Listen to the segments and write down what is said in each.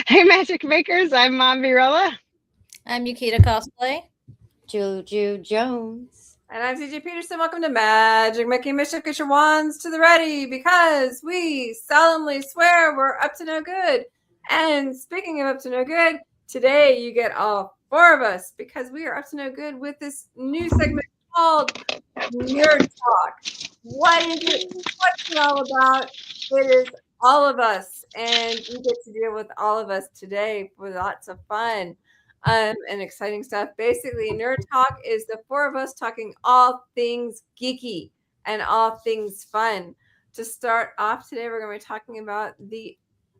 Hey, Magic Makers, I'm Mom Virella. I'm Yukita Cosplay. Juju Jones. And I'm CJ Peterson. Welcome to Magic Making Mischief. Get your wands to the ready because we solemnly swear we're up to no good. And speaking of up to no good, today you get all four of us because we are up to no good with this new segment called Nerd Talk. What is it? What's it all about? It is all of us, and we get to deal with all of us today with lots of fun and exciting stuff. Basically, Nerd Talk is the four of us talking all things geeky and all things fun. To start off today, we're going to be talking about the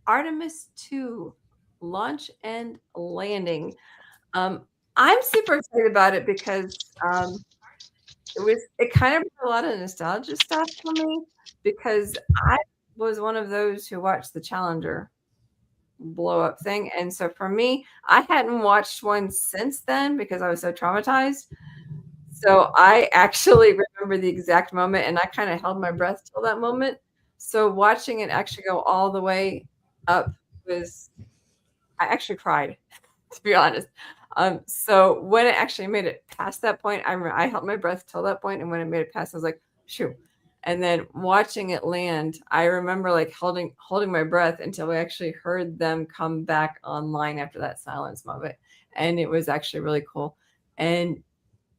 Artemis 2 launch and landing. I'm super excited about it because it kind of brought a lot of nostalgia stuff for me because I was one of those who watched the Challenger blow up thing. And so for me, I hadn't watched one since then because I was so traumatized. So I actually remember the exact moment and I kind of held my breath till that moment. So watching it actually go all the way up I actually cried, to be honest. So when it actually made it past that point, I held my breath till that point, and when it made it past, I was like, "Shoo!" And then watching it land, I remember like holding my breath until we actually heard them come back online after that silence moment, and it was actually really cool. And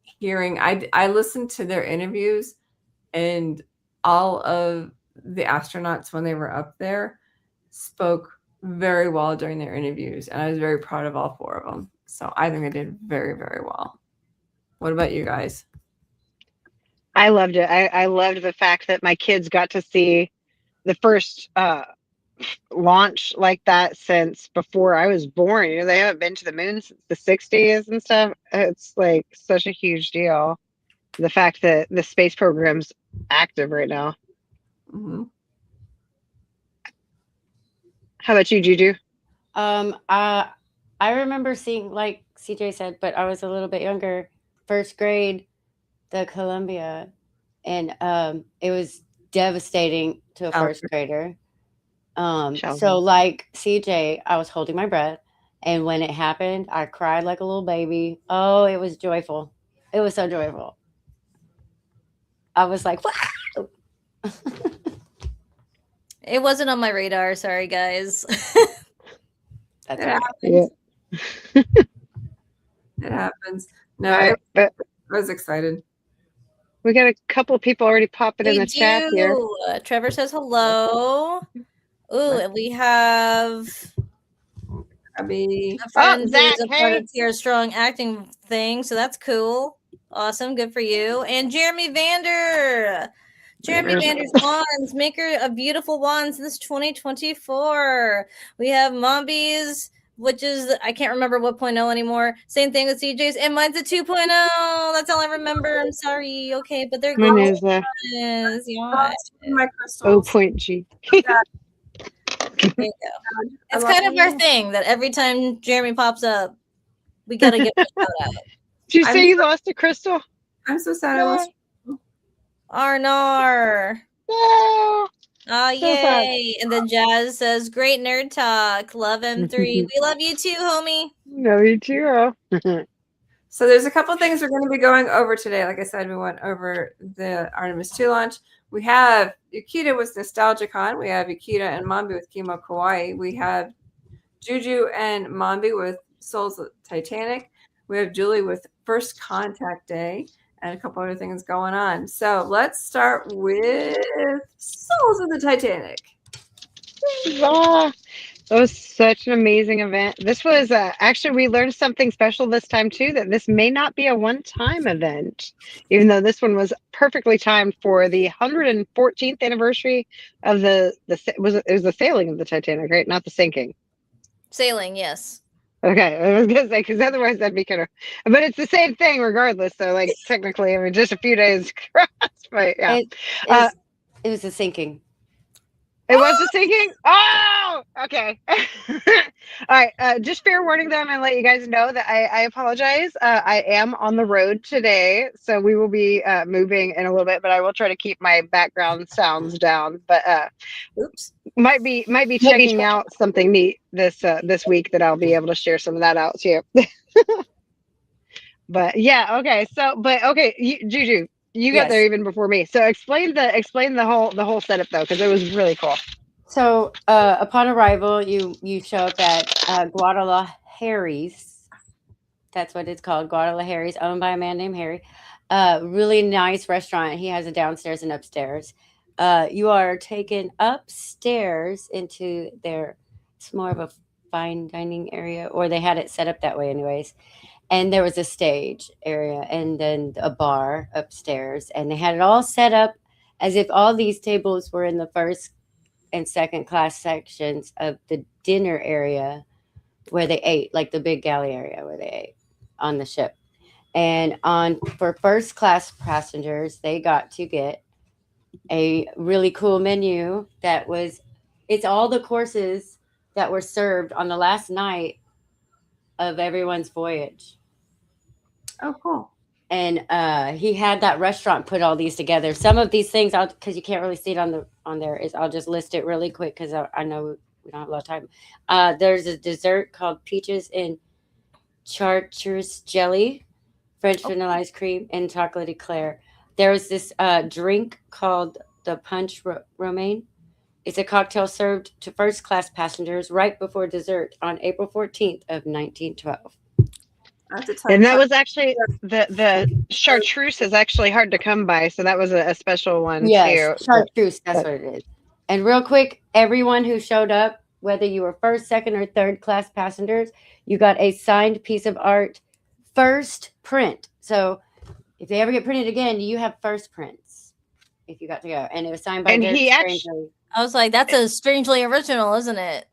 hearing, I listened to their interviews, and all of the astronauts when they were up there spoke very well during their interviews, and I was very proud of all four of them. So I think they did very, very well. What about you guys? I loved it. I loved the fact that my kids got to see the first launch like that since before I was born. You know, they haven't been to the moon since the 60s and stuff. It's like such a huge deal. The fact that the space program's active right now. Mm-hmm. How about you, Juju? I remember seeing, like CJ said, but I was a little bit younger, first grade, the Columbia, and it was devastating to a first grader. So like CJ, I was holding my breath, and when it happened, I cried like a little baby. Oh, it was joyful. It was so joyful. I was like, wow. It wasn't on my radar. Sorry, guys. That's It right. happens. Yeah. It happens. No, Right, I was excited. we got a couple of people already popping in We the chat here. Trevor says hello. Ooh, and we have Abby. a friend Zach, who's a part hey. of Tier's strong acting thing, so that's cool. Awesome, good for you. And Jeremy Vander. Jeremy Vander's wands, maker of beautiful wands this 2024. We have Mombies, which is, I can't remember what 0.0 anymore. Same thing with CJ's, and mine's a 2.0. That's all I remember. I'm sorry. Okay, but they're Mine good. is Yeah. My crystals. O.G. There you go. It's kind of our thing that every time Jeremy pops up, we gotta give a shout out. Did you say you lost a crystal? I'm so sad I lost. Arnar. No. Oh, yay. And then Jazz says, great nerd talk. Love M3. We love you too, homie. No, you too. So there's a couple things we're going to be going over today. Like I said, we went over the Artemis 2 launch. We have Yukita with NostalgiaCon. We have Yukita and Mambi with Kimo Kawaii. We have Juju and Mambi with Souls of Titanic. We have Julie with First Contact Day and a couple other things going on. So let's start with Souls of the Titanic. That was such an amazing event. This was actually, we learned something special this time too, that this may not be a one-time event, even though this one was perfectly timed for the 114th anniversary of it was the sailing of the Titanic, right? Not the sinking. Sailing, yes. Okay, I was gonna say, because otherwise that'd be kind of, but it's the same thing regardless. So, like, technically, I mean, just a few days crossed, but yeah. It was a sinking. It was a sinking? Oh, okay. All right. Just fair warning them and let you guys know that I apologize. I am on the road today, so we will be moving in a little bit, but I will try to keep my background sounds down. But oops. might be checking out something neat this week that I'll be able to share some of that out too. But yeah, okay. So, but okay, Juju, you got there Yes. even before me. So explain the whole setup though, because it was really cool. So upon arrival, you show up at Guadalajara's. That's what it's called, Guadalajara's, owned by a man named Harry. Really nice restaurant. He has a downstairs and upstairs. You are taken upstairs into their. It's more of a fine dining area, or they had it set up that way, anyways. And there was a stage area, and then a bar upstairs, and they had it all set up as if all these tables were in the first and second class sections of the dinner area where they ate, like the big galley area where they ate on the ship. And on for first class passengers, they got to get a really cool menu that was it's all the courses that were served on the last night of everyone's voyage. Oh, cool. And he had that restaurant put all these together. Some of these things, because you can't really see it on there, is I'll just list it really quick because I know we don't have a lot of time. There's a dessert called peaches and chartreuse jelly, French vanilla ice cream, and chocolate eclair. There was this drink called the punch romaine. It's a cocktail served to first class passengers right before dessert on April 14th of 1912. And that was actually the chartreuse is actually hard to come by, so that was a special one yes, too. Chartreuse, that's what it is. And real quick, everyone who showed up, whether you were first, second, or third class passengers, you got a signed piece of art, first print. So if they ever get printed again, you have first prints if you got to go. And it was signed by And Dirk he actually, Strangely. I was like, that's a strangely original, isn't it?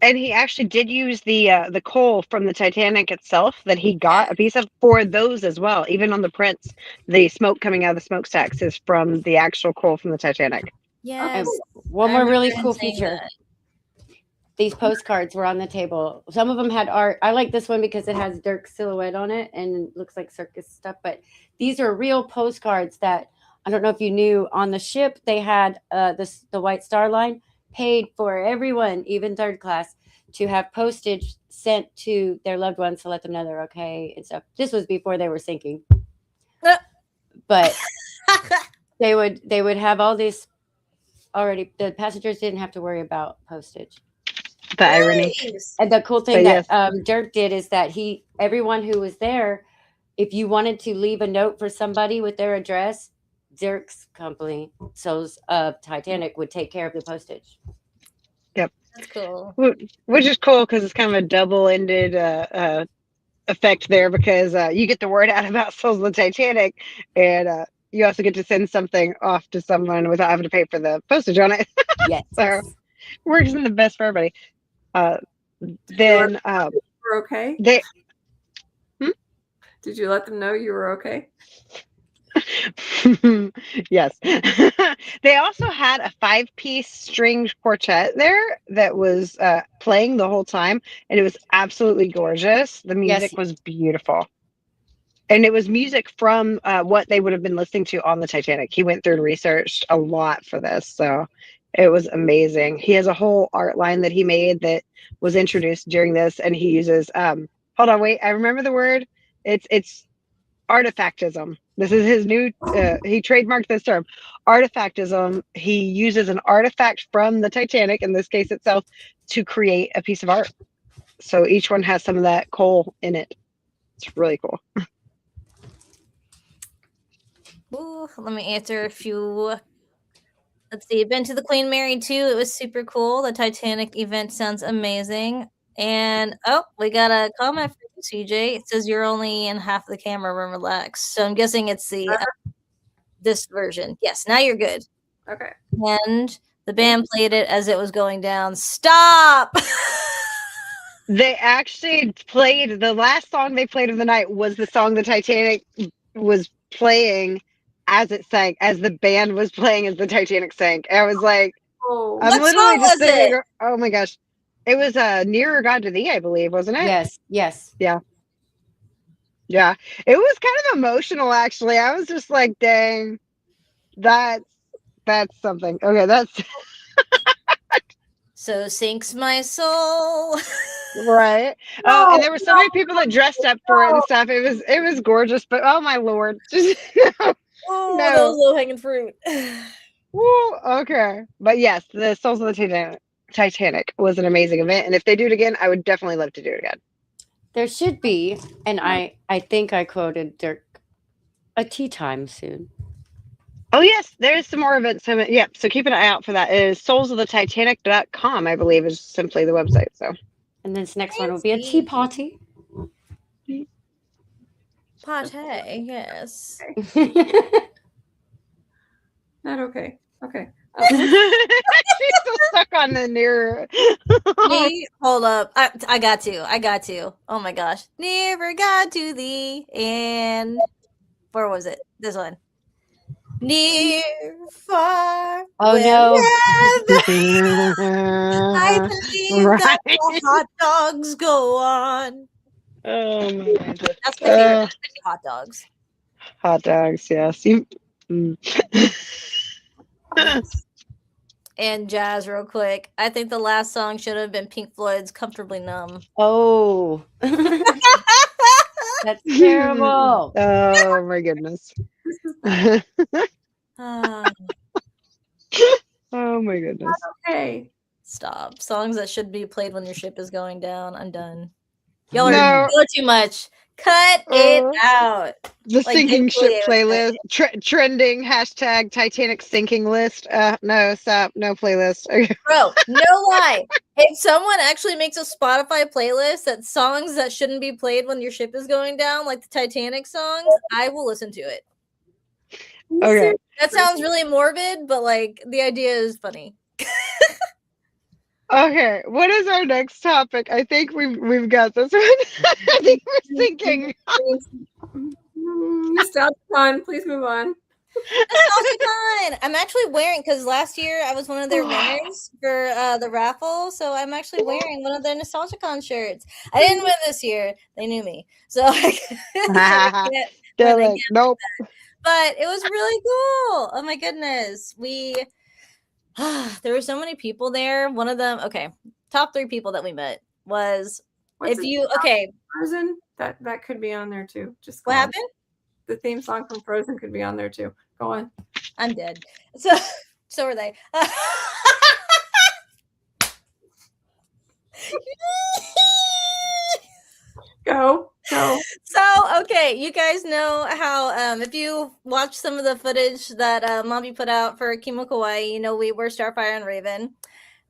and he actually did use the coal from the Titanic itself that he got a piece of for those as well. Even on the prints, the smoke coming out of the smokestacks is from the actual coal from the Titanic. Yes. One I more really remember cool him saying feature. that. These postcards were on the table. Some of them had art. I like this one because it has Dirk's silhouette on it and looks like circus stuff. But these are real postcards that I don't know if you knew. On the ship, they had the White Star Line paid for everyone, even third class, to have postage sent to their loved ones to let them know they're okay and stuff. This was before they were sinking, but they would have all this already. The passengers didn't have to worry about postage. The irony. And the cool thing But that Dirk did is that everyone who was there, if you wanted to leave a note for somebody with their address, Dirk's company, Souls of Titanic, would take care of the postage. Yep. That's cool. Which is cool because it's kind of a double-ended effect there because you get the word out about Souls of the Titanic, and you also get to send something off to someone without having to pay for the postage on it. Yes. So works in the best for everybody. Then We're okay. Did you let them know you were okay? Yes. They also had a 5-piece stringed quartet there that was playing the whole time, and it was absolutely gorgeous. The music was beautiful. And it was music from what they would have been listening to on the Titanic. He went through and researched a lot for this, so it was amazing. He has a whole art line that he made that was introduced during this, and he uses hold on, wait, I remember the word. It's artifactism. This is his new he trademarked this term, artifactism. He uses an artifact from the Titanic, in this case itself, to create a piece of art. So each one has some of that coal in it. It's really cool. Ooh, let me answer a few. Let's see. Been to the Queen Mary 2. It was super cool. The Titanic event sounds amazing. And we got a comment from CJ. It says you're only in half the camera room, relax. So I'm guessing it's the this version. Yes, now you're good. Okay. And the band played it as it was going down. Stop. They actually played the last song they played of the night was the song the Titanic was playing as it sank, as the band was playing as the Titanic sank. I was like, I'm literally just sitting there. Oh my gosh. It was Nearer God to Thee, I believe, wasn't it? Yes. Yeah. Yeah. It was kind of emotional, actually. I was just like, dang, that's something. Okay, that's So sinks my soul. Right. No, And there were so many people that dressed up for it and stuff. It was gorgeous, but oh my lord. Just Oh, that no. was low hanging fruit. Woo, okay. But yes, the Souls of the Titanic was an amazing event. And if they do it again, I would definitely love to do it again. There should be, and I think I quoted Dirk, a tea time soon. Oh yes, there is some more events. Yeah, so keep an eye out for that. It is soulsofthetitanic.com, I believe, is simply the website. So And this next one will be a tea party. Pate, yes. not okay. Okay. she's still stuck on the near. Me, hold up. I got to. Oh my gosh. Never got to thee. And where was it? This one. Near, far. Oh no. I believe that the hot dogs go on. Oh my God. That's my favorite. Hot dogs. Hot dogs, yes. And jazz, real quick. I think the last song should have been Pink Floyd's "Comfortably Numb." Oh. That's terrible. Oh my goodness. Ah, Oh my goodness. Okay. stop. Songs that should be played when your ship is going down. I'm done. Y'all No. are too much. Cut it out. The Like, sinking ship thankfully it playlist, trending hashtag Titanic sinking list. No, stop, no playlist. Okay. Bro, no lie. If someone actually makes a Spotify playlist that's songs that shouldn't be played when your ship is going down, like the Titanic songs, I will listen to it. Okay. That sounds really morbid, but like the idea is funny. Okay, what is our next topic? I think we've got this one. I think we're thinking. Nostalgia Con, please move on. Nostalgia. I'm actually wearing, because last year I was one of their winners for the raffle, so I'm actually wearing one of their NostalgiaCon shirts. I didn't win this year; they knew me, so They're like, nope. But it was really cool. Oh my goodness, there were so many people there. One of them, okay, top 3 people that we met was Frozen, that could be on there too. Just what happened? The theme song from Frozen could be on there too. Go on. I'm dead. So are they. Go. So, okay, you guys know how if you watch some of the footage that Mommy put out for Kimo Kawaii, you know we were Starfire and Raven.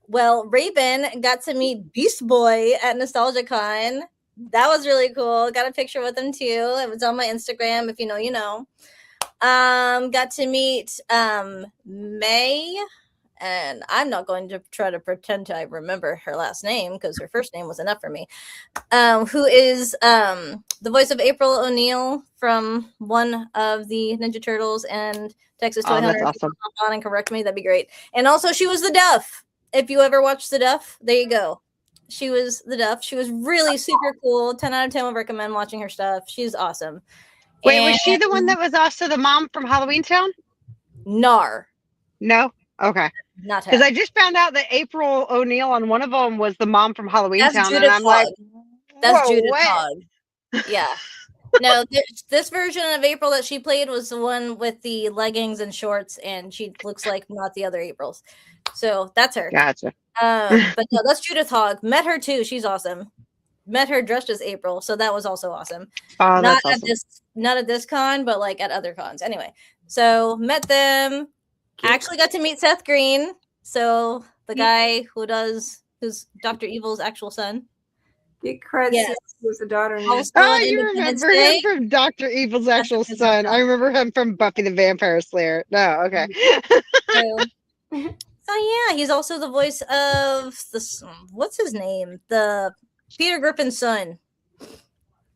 Well, Raven got to meet Beast Boy at NostalgiaCon. That was really cool. Got a picture with him too. It was on my Instagram. If you know, you know. Got to meet May, and I'm not going to try to pretend I remember her last name because her first name was enough for me. Who is the voice of April O'Neil from one of the Ninja Turtles and Texas Toy Hunter. That's awesome. If you come on and correct me, that'd be great. And also, she was the Duff. If you ever watched the Duff, there you go. She was the Duff. She was really super cool. 10 out of 10 would recommend watching her stuff. She's awesome. Wait, was she the one that was also the mom from Halloween Town? Nar. No? Okay. Not her. Because I just found out that April O'Neil on one of them was the mom from Halloween That's Town. Judith And I'm like, That's whoa, Judith what? Hogg. Yeah. No, this version of April that she played was the one with the leggings and shorts, and she looks like not the other Aprils. So that's her. Gotcha. But no, that's Judith Hogg. Met her too. She's awesome. Met her dressed as April, so that was also awesome. Oh, Not that's awesome. not at this con, but like at other cons. Anyway, so met them. Actually got to meet Seth Green. So the guy who's Dr. Evil's actual son. Get credit. Yes. Was the daughter. Oh, you remember him from Dr. Evil's actual son. I remember him from Buffy the Vampire Slayer. No, okay. So yeah, he's also the voice of what's his name? The Peter Griffin's son.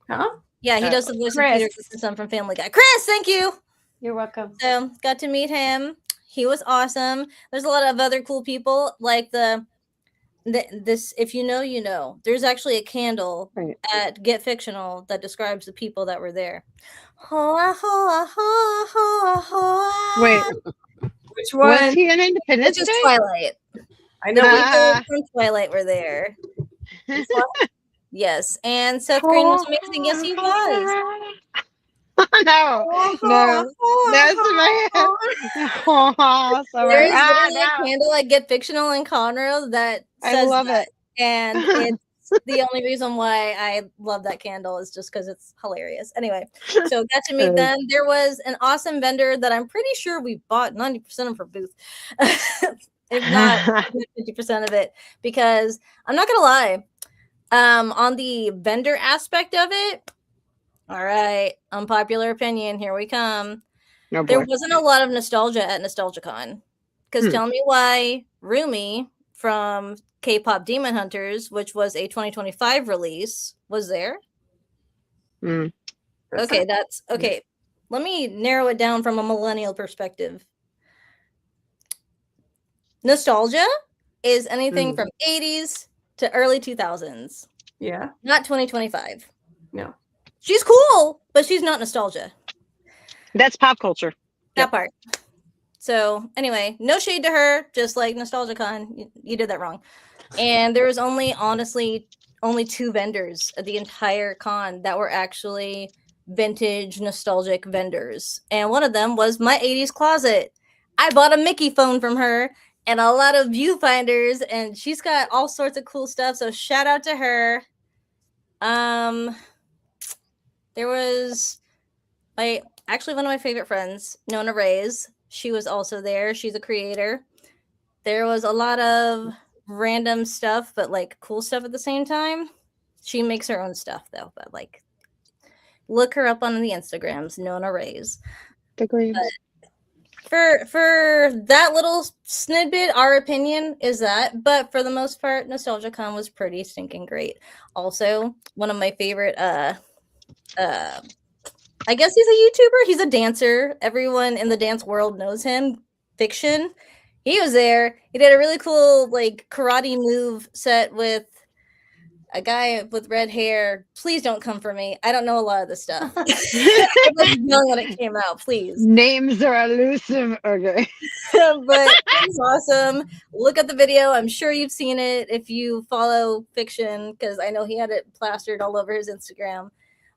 Huh? Yeah, he does the voice Chris. of Peter Griffin's son from Family Guy. Chris, thank you. You're welcome. So got to meet him. He was awesome. There's a lot of other cool people like this. If you know, you know. There's actually a candle at Get Fictional that describes the people that were there. Hoa, hoa, hoa, hoa, hoa. Wait, which one? was he an Independence It's just Day? Twilight. I The know. people from Twilight were there. Yes, and Seth Green was amazing. Yes, he was. No, that's my head. There is literally No. a candle at Get Fictional in Conroe that I says love that. it. And it's the only reason why I love that candle is just because it's hilarious. Anyway, so got to meet them. There was an awesome vendor that I'm pretty sure we bought 90% of her booth. If not 50% of it, because I'm not gonna lie. On the vendor aspect of it, all right, unpopular opinion, here we come. No There boy. wasn't a lot of nostalgia at NostalgiaCon. Because tell me why Rumi from K-Pop Demon Hunters, which was a 2025 release, was there. Okay, that's okay. Let me narrow it down from a millennial perspective. Nostalgia is anything from 80s to early 2000s. Yeah. Not 2025. No. She's cool, but she's not nostalgia. That's pop culture. That part. So anyway, no shade to her, just like NostalgiaCon, you did that wrong. And there was honestly only 2 vendors at the entire con that were actually vintage nostalgic vendors. And one of them was my 80s closet. I bought a Mickey phone from her and a lot of viewfinders, and she's got all sorts of cool stuff. So shout out to her. There was actually one of my favorite friends, Nona Reyes. She was also there. She's a creator. There was a lot of random stuff, but like cool stuff at the same time. She makes her own stuff though, but like look her up on the Instagrams, Nona Reyes. For that little snippet, our opinion is that, but for the most part, NostalgiaCon was pretty stinking great. Also, one of my favorite I guess he's a YouTuber. He's a dancer. Everyone in the dance world knows him. Fiction. He was there. He did a really cool like karate move set with a guy with red hair. Please don't come for me. I don't know a lot of this stuff. I was young when it came out. Please. Names are elusive. Okay. But it was awesome. Look at the video. I'm sure you've seen it if you follow Fiction, because I know he had it plastered all over his Instagram.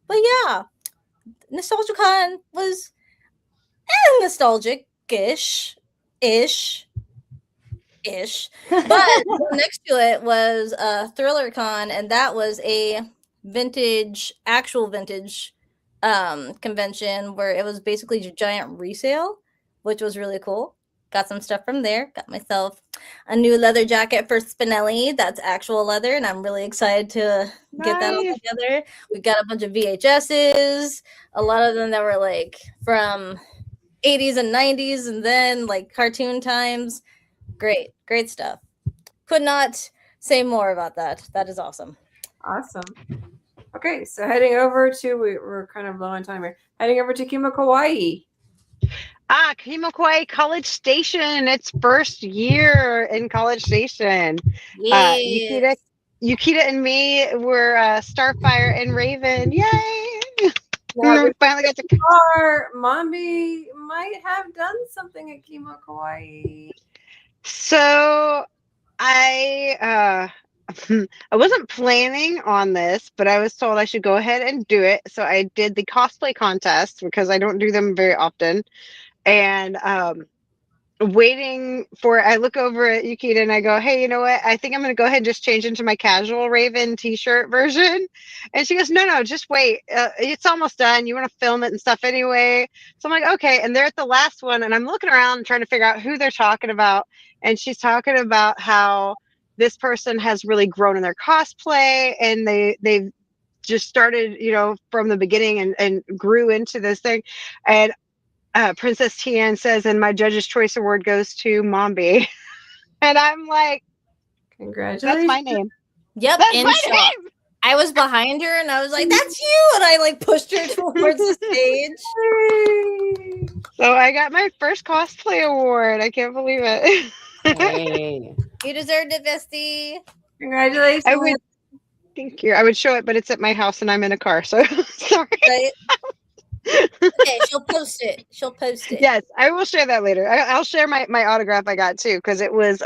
But yeah, NostalgiaCon was nostalgic-ish. But next to it was ThrillerCon, and that was a actual vintage convention where it was basically a giant resale, which was really cool. Got some stuff from there. Got myself a new leather jacket for Spinelli. That's actual leather, and I'm really excited to get that all together. We got a bunch of VHSs, a lot of them that were like from 80s and 90s, and then like cartoon times. Great stuff. Could not say more about that. That is awesome. Awesome. Okay, so heading over to, we're kind of low on time here. Heading over to Kimo Kawaii. Kimo Kawaii College Station. It's first year in College Station. Yes. Yukita and me were Starfire and Raven. Yay! Now, we finally got to. Mombi might have done something at Kimo Kawaii. So I wasn't planning on this, but I was told I should go ahead and do it. So I did the cosplay contest because I don't do them very often. And waiting for, I look over at Yukita and I go, hey, you know what? I think I'm going to go ahead and just change into my casual Raven t-shirt version. And she goes, no, just wait. It's almost done. You want to film it and stuff anyway. So I'm like, okay. And they're at the last one and I'm looking around trying to figure out who they're talking about. And she's talking about how this person has really grown in their cosplay and they've just started, from the beginning and grew into this thing. And Princess Tian says, and my Judge's Choice Award goes to Mombi. And I'm like, congratulations. That's my name. Yep. That's my name. I was behind her and I was like, that's you. And I like pushed her towards the stage. So I got my first cosplay award. I can't believe it. Hey. You deserved it, bestie. Congratulations. Thank you. I would show it, but it's at my house and I'm in a car. So sorry. Right? Okay, she'll post it. She'll post it. Yes, I will share that later. I'll share my autograph I got too, because it was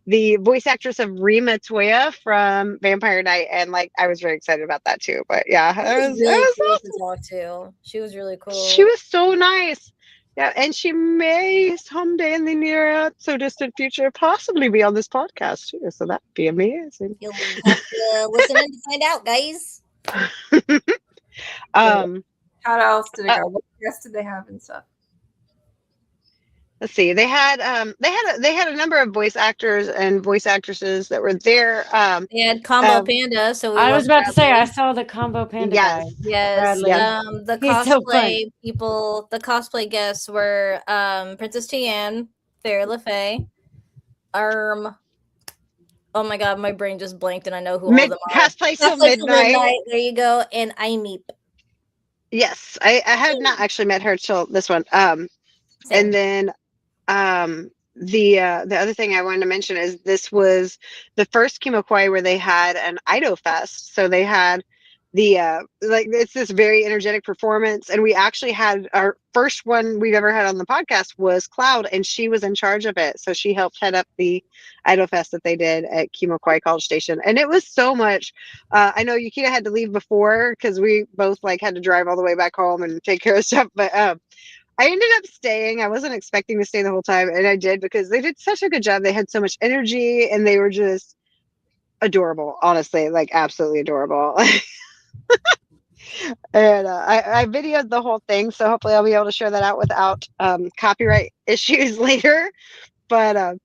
the voice actress of Rima Toya from Vampire Night, and like I was very excited about that too. But yeah, She was it really was cool awesome. to talk to. She was really cool. She was so nice. Yeah, and she may someday in the near so distant future possibly be on this podcast too. So that'd be amazing. You'll have to listen in to find out, guys. How else did it go? What guests did they have and stuff? Let's see. They had a number of voice actors and voice actresses that were there. They had Combo Panda, so I was about to say I saw the Combo Panda Yes. guy. Yes. Bradley. The He's so cosplay people, the cosplay guests were Princess Tian, Fairy LaFay, oh my god, my brain just blanked and I know who all of them are. Cosplay Till Midnight. There you go. And Imeep. Yes. I had not actually met her till this one. Same. And then the other thing I wanted to mention is this was the first Kimokwai where they had an Ido Fest. So they had the like it's this very energetic performance, and we actually had our first one we've ever had on the podcast was Cloud, and she was in charge of it. So she helped head up the Ido Fest that they did at Kimokwai College Station, and it was so much. I know Yukita had to leave before because we both like had to drive all the way back home and take care of stuff, but I ended up staying. I wasn't expecting to stay the whole time, and I did because they did such a good job. They had so much energy, and they were just adorable, honestly, like absolutely adorable. And I videoed the whole thing, so hopefully I'll be able to share that out without copyright issues later. But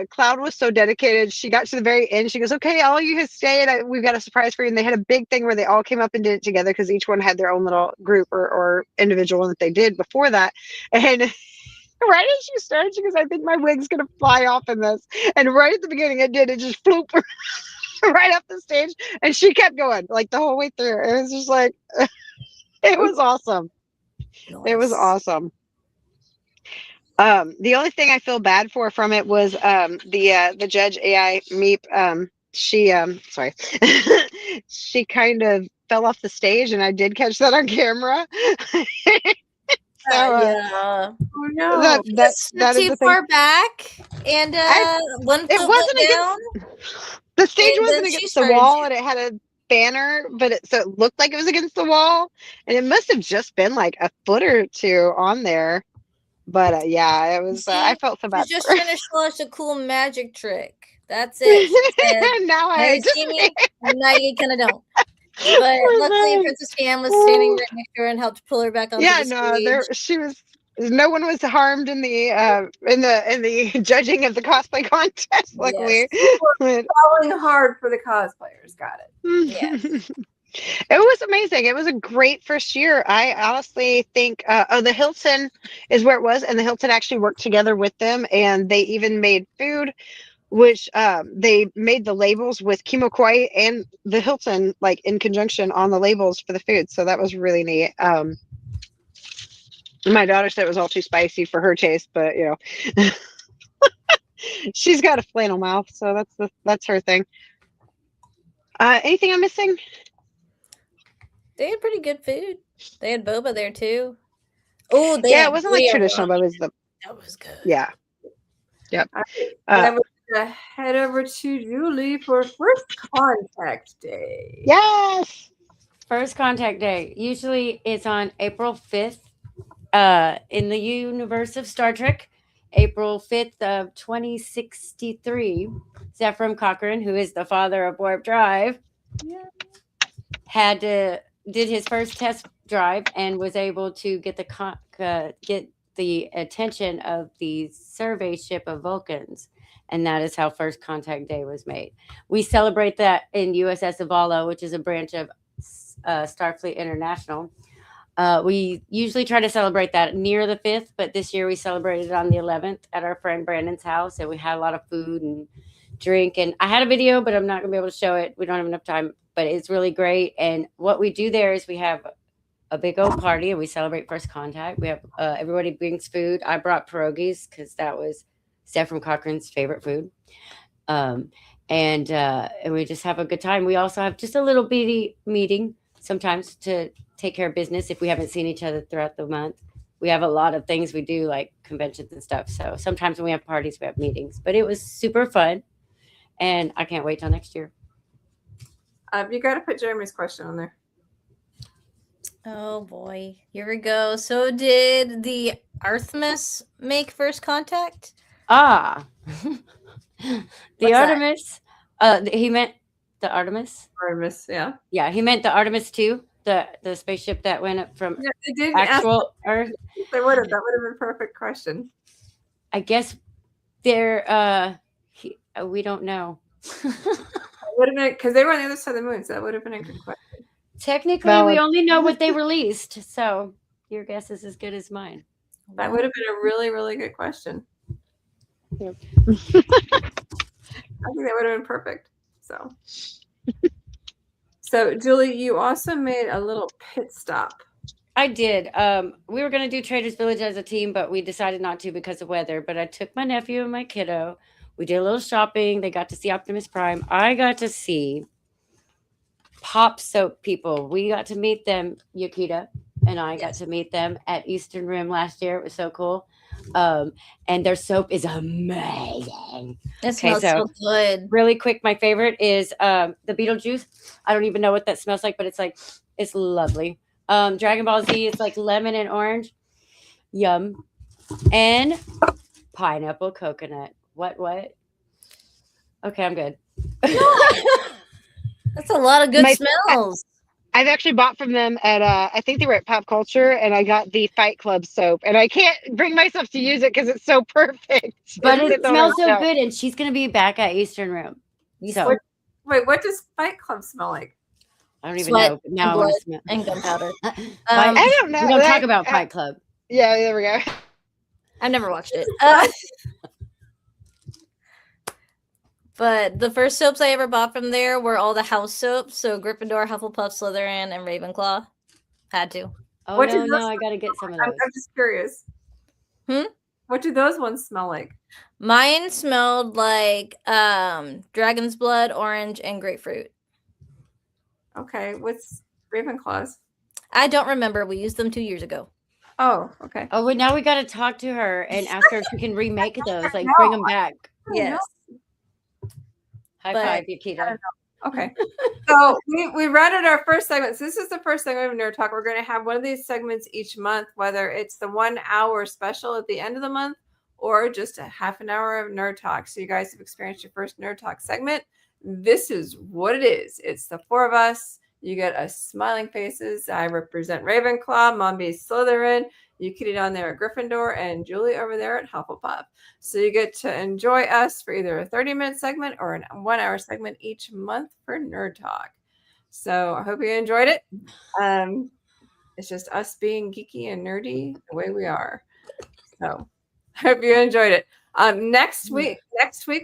Cloud was so dedicated. She got to the very end. She goes, "Okay, all you guys stay, and we've got a surprise for you." And they had a big thing where they all came up and did it together because each one had their own little group or individual one that they did before that. And right as she started, she goes, "I think my wig's gonna fly off in this." And right at the beginning, it did. It just flew right up the stage, and she kept going like the whole way through. It was just like, it was awesome. Nice. It was awesome. The only thing I feel bad for from it was the judge AI Meep. She sorry, she kind of fell off the stage, and I did catch that on camera. Yeah. Oh no. That is too the far thing. back, and one It foot wasn't went down. The stage And then wasn't she against the started wall, to- and it had a banner, but so it looked like it was against the wall, and it must have just been like a foot or two on there. But yeah, it was. I felt so bad. She's just for her. trying to show us a cool magic trick. That's it. She said, Now now I you see me, now you kind of don't. But luckily, Princess Cam was standing right next to her and helped pull her back onto Yeah, the no, stage. there she was. No one was harmed in the judging of the cosplay contest. Luckily, Yes. Falling hard for the cosplayers. Got it. Yes. It was amazing. It was a great first year. I honestly think, the Hilton is where it was, and the Hilton actually worked together with them, and they even made food, which they made the labels with Kimokwai and the Hilton, like in conjunction on the labels for the food. So that was really neat. My daughter said it was all too spicy for her taste, but you know, she's got a flannel mouth, so that's her thing. Anything I'm missing? They had pretty good food. They had boba there too. Oh, It wasn't like traditional, but it was that was good. Yeah. Yep. I was gonna head over to Julie for First Contact Day. Yes. First Contact Day. Usually it's on April 5th in the universe of Star Trek. April 5th of 2063. Zephram Cochrane, who is the father of Warp Drive, did his first test drive and was able to get the attention of the survey ship of Vulcans, and that is how First Contact Day was made. We celebrate that in USS Avalo, which is a branch of Starfleet International. We usually try to celebrate that near the 5th, but this year we celebrated it on the 11th at our friend Brandon's house, and we had a lot of food and drink. And I had a video, but I'm not going to be able to show it. We don't have enough time, but it's really great. And what we do there is we have a big old party, and we celebrate First Contact. We have everybody brings food. I brought pierogies because that was Zephram Cochrane's favorite food. And we just have a good time. We also have just a little bitty meeting sometimes to take care of business if we haven't seen each other throughout the month. We have a lot of things we do, like conventions and stuff. So sometimes when we have parties, we have meetings. But it was super fun, and I can't wait till next year. You got to put Jeremy's question on there. Oh boy, here we go. So did the Artemis make first contact? The What's Artemis. He meant the Artemis. Artemis, yeah. Yeah, he meant the Artemis 2, the spaceship that went up from They did actual Earth. They would have. That would have been a perfect question. I guess they're we don't know. Would have been because they were on the other side of the moon, so that would have been a good question. Technically, we only know what they released, so your guess is as good as mine. That would have been a really, really good question. Yep. I think that would have been perfect. So Julie, you also made a little pit stop. I did. We were going to do Traders Village as a team, but we decided not to because of weather. But I took my nephew and my kiddo. We did a little shopping. They got to see Optimus Prime. I got to see Pop Soap people. We got to meet them, Yukita and I got to meet them at Eastern Rim last year. It was so cool. And their soap is amazing. It smells so good. Really quick, my favorite is the Beetlejuice. I don't even know what that smells like, but it's lovely. Dragon Ball Z, it's like lemon and orange. Yum. And pineapple coconut. What? Okay, I'm good. That's a lot of good smells. I've actually bought from them at I think they were at Pop Culture, and I got the Fight Club soap, and I can't bring myself to use it because it's so perfect. But it smells so good, and she's gonna be back at Eastern Room. So wait, what does Fight Club smell like? I don't even know. But now I want to smell and gunpowder. I don't know. We don't talk about Fight Club. Yeah, there we go. I've never watched it. But the first soaps I ever bought from there were all the house soaps. So Gryffindor, Hufflepuff, Slytherin, and Ravenclaw. Had to. Oh, no, I got to get some of those. I'm just curious. What do those ones smell like? Mine smelled like dragon's blood, orange, and grapefruit. Okay. What's Ravenclaw's? I don't remember. We used them 2 years ago. Oh, okay. Oh, well, now we got to talk to her and ask her if she can remake those, like bring them back. Yes. High five, Yukita. Okay. So we rounded our first segment. So this is the first segment of Nerd Talk. We're going to have one of these segments each month, whether it's the 1 hour special at the end of the month or just a half an hour of Nerd Talk. So you guys have experienced your first Nerd Talk segment. This is what it is. It's the four of us. You get us smiling faces. I represent Ravenclaw, Mombi Slytherin, Yukita down there at Gryffindor, and Julie over there at Hufflepuff. So you get to enjoy us for either a 30-minute segment or a 1 hour segment each month for Nerd Talk. So I hope you enjoyed it. It's just us being geeky and nerdy the way we are. So I hope you enjoyed it. Next week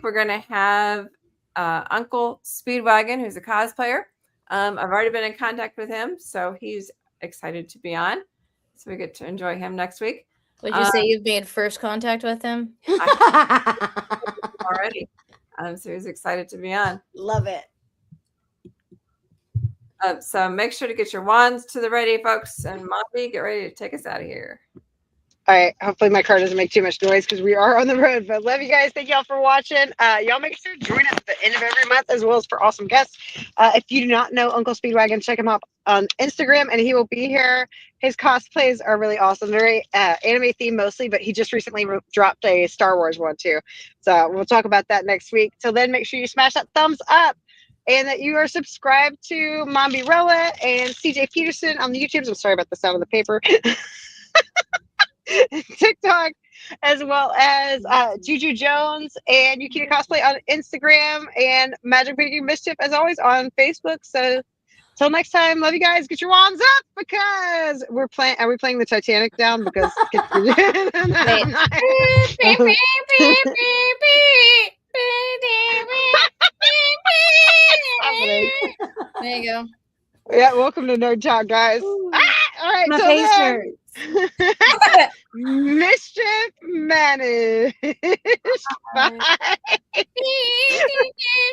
we're going to have Uncle Speedwagon, who's a cosplayer. I've already been in contact with him, so he's excited to be on. So we get to enjoy him next week. Would you say you've made first contact with him? Already. So he's excited to be on. Love it. So make sure to get your wands to the ready, folks. And Mombi, get ready to take us out of here. All right. Hopefully my car doesn't make too much noise because we are on the road. But love you guys. Thank y'all for watching. Y'all make sure to join us at the end of every month as well as for awesome guests. If you do not know Uncle Speedwagon, check him out on Instagram and he will be here. His cosplays are really awesome. Very anime themed mostly, but he just recently dropped a Star Wars one too. So we'll talk about that next week. Till then, make sure you smash that thumbs up and that you are subscribed to Mombi Roa and CJ Peterson on the YouTubes. I'm sorry about the sound of the paper. TikTok, as well as Juju Jones and Yukita Cosplay on Instagram and Magic Making Mischief as always on Facebook. So till next time, love you guys. Get your wands up because we're playing. Are we playing the Titanic down? Because there you go. Yeah, welcome to Nerd Talk, guys. All right, My till face then. hurts.